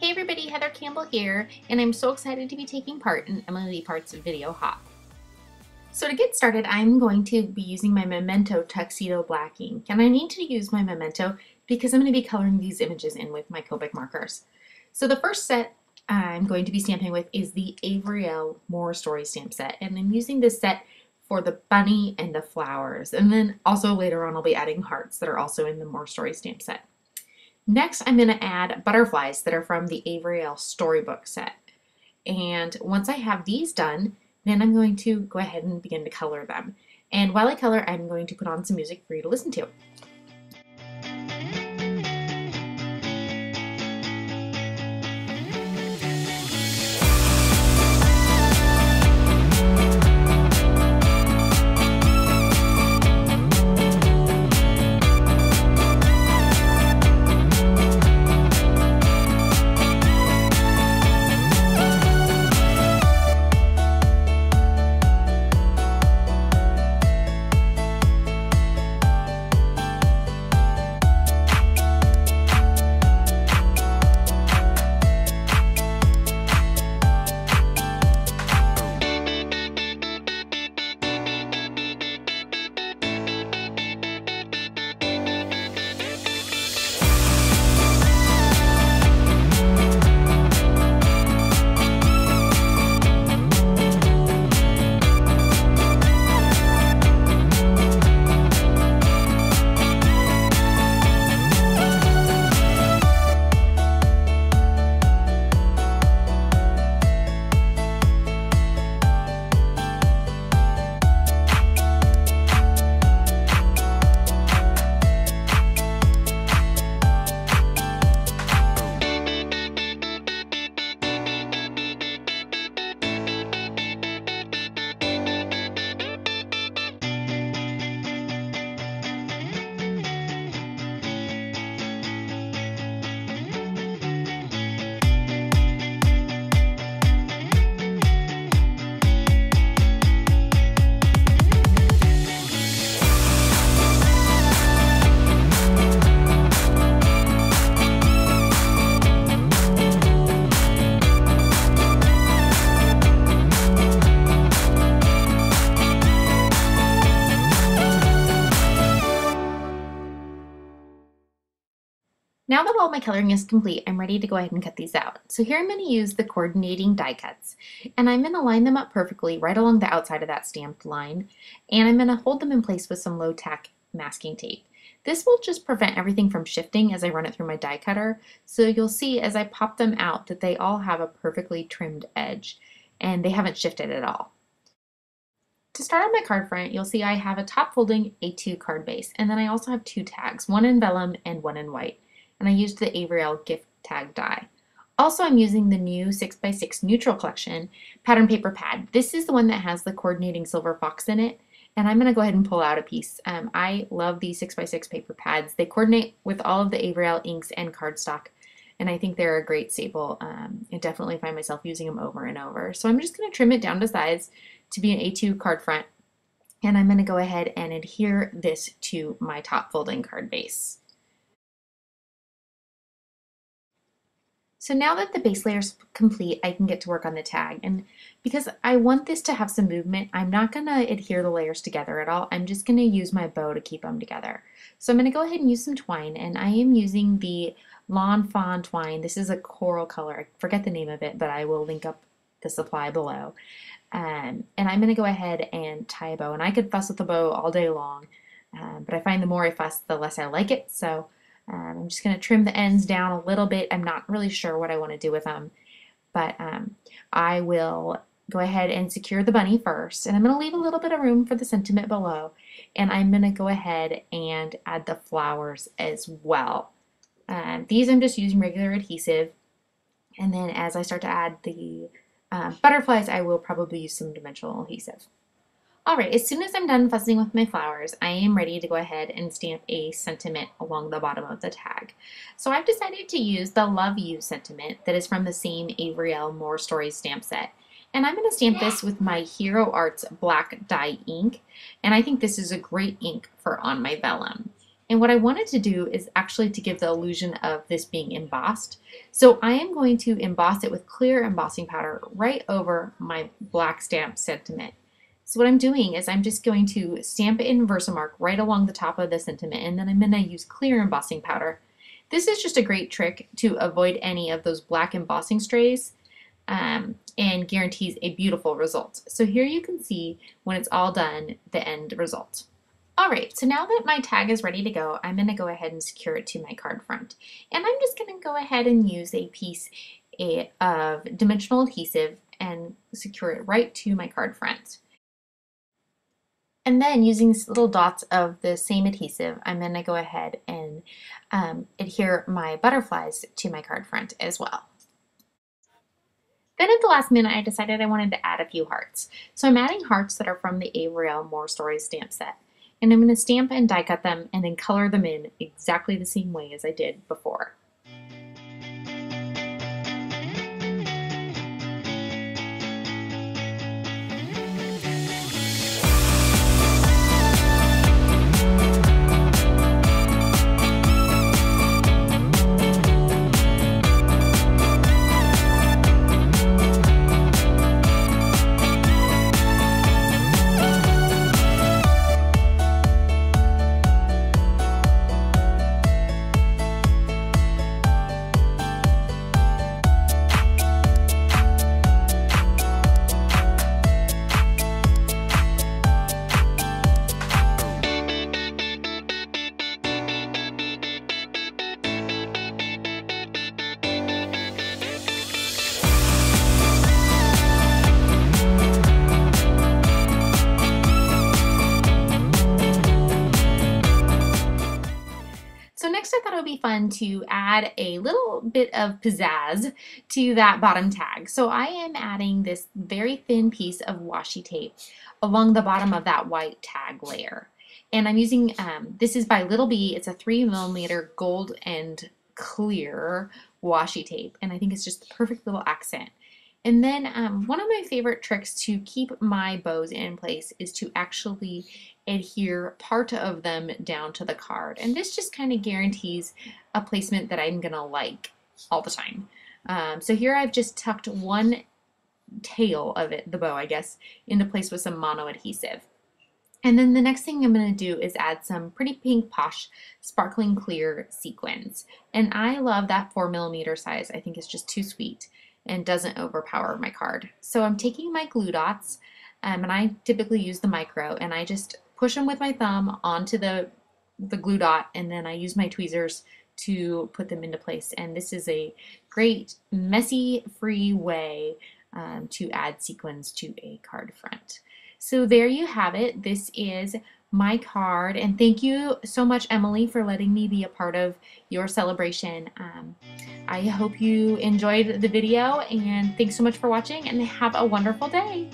Hey everybody, Heather Campbell here, and I'm so excited to be taking part in Emily Parts' video hop. So to get started, I'm going to be using my Memento Tuxedo Black ink, and I need to use my Memento because I'm going to be coloring these images in with my Copic markers. So the first set I'm going to be stamping with is the Avery Elle More Story stamp set, and I'm using this set for the bunny and the flowers, and then also later on I'll be adding hearts that are also in the More Story stamp set. Next, I'm going to add butterflies that are from the Avery Elle Storybook set. And once I have these done, then I'm going to go ahead and begin to color them. And while I color, I'm going to put on some music for you to listen to. Now that all my coloring is complete, I'm ready to go ahead and cut these out. So here I'm going to use the coordinating die cuts, and I'm going to line them up perfectly right along the outside of that stamped line, and I'm going to hold them in place with some low tack masking tape. This will just prevent everything from shifting as I run it through my die cutter, so you'll see as I pop them out that they all have a perfectly trimmed edge, and they haven't shifted at all. To start on my card front, you'll see I have a top folding A2 card base, and then I also have two tags, one in vellum and one in white. And I used the Avery Elle gift tag die. Also, I'm using the new 6x6 Neutral Collection pattern paper pad. This is the one that has the coordinating silver fox in it, and I'm going to go ahead and pull out a piece. I love these 6x6 paper pads. They coordinate with all of the Avery Elle inks and cardstock, and I think they're a great staple. I definitely find myself using them over and over. So I'm just going to trim it down to size to be an A2 card front, and I'm going to go ahead and adhere this to my top folding card base. So now that the base layer is complete, I can get to work on the tag. And because I want this to have some movement, I'm not going to adhere the layers together at all. I'm just going to use my bow to keep them together. So I'm going to go ahead and use some twine, and I am using the Lawn Fawn twine. This is a coral color. I forget the name of it, but I will link up the supply below. And I'm going to go ahead and tie a bow. And I could fuss with the bow all day long, but I find the more I fuss, the less I like it. So I'm just going to trim the ends down a little bit. I'm not really sure what I want to do with them, but I will go ahead and secure the bunny first, and I'm going to leave a little bit of room for the sentiment below, and I'm going to go ahead and add the flowers as well. These I'm just using regular adhesive, and then as I start to add the butterflies, I will probably use some dimensional adhesive. Alright, as soon as I'm done fussing with my flowers, I am ready to go ahead and stamp a sentiment along the bottom of the tag. So I've decided to use the Love You sentiment that is from the same Avery Elle More Stories stamp set. And I'm going to stamp this with my Hero Arts black dye ink, and I think this is a great ink for on my vellum. And what I wanted to do is actually to give the illusion of this being embossed. So I am going to emboss it with clear embossing powder right over my black stamp sentiment. So what I'm doing is I'm just going to stamp it in Versamark right along the top of the sentiment, and then I'm going to use clear embossing powder. This is just a great trick to avoid any of those black embossing strays and guarantees a beautiful result. So here you can see when it's all done, the end result. All right, so now that my tag is ready to go, I'm going to go ahead and secure it to my card front. And I'm just going to go ahead and use a piece of dimensional adhesive and secure it right to my card front. And then using these little dots of the same adhesive, I'm going to go ahead and adhere my butterflies to my card front as well. Then at the last minute, I decided I wanted to add a few hearts. So I'm adding hearts that are from the Avery Elle More Stories stamp set. And I'm going to stamp and die cut them and then color them in exactly the same way as I did before. So next I thought it would be fun to add a little bit of pizzazz to that bottom tag. So I am adding this very thin piece of washi tape along the bottom of that white tag layer. And I'm using, this is by Little Bee, it's a 3mm gold and clear washi tape. And I think it's just the perfect little accent. And then one of my favorite tricks to keep my bows in place is to actually adhere part of them down to the card. And this just kind of guarantees a placement that I'm gonna like all the time. So here I've just tucked one tail of it, the bow I guess, into place with some mono adhesive. And then the next thing I'm going to do is add some pretty pink posh sparkling clear sequins. And I love that 4mm size. I think it's just too sweet and doesn't overpower my card. So I'm taking my glue dots, and I typically use the micro, and I just push them with my thumb onto the glue dot, and then I use my tweezers to put them into place. And this is a great messy-free way to add sequins to a card front. So there you have it. This is my card, and thank you so much, Emily, for letting me be a part of your celebration. I hope you enjoyed the video, and thanks so much for watching, and have a wonderful day.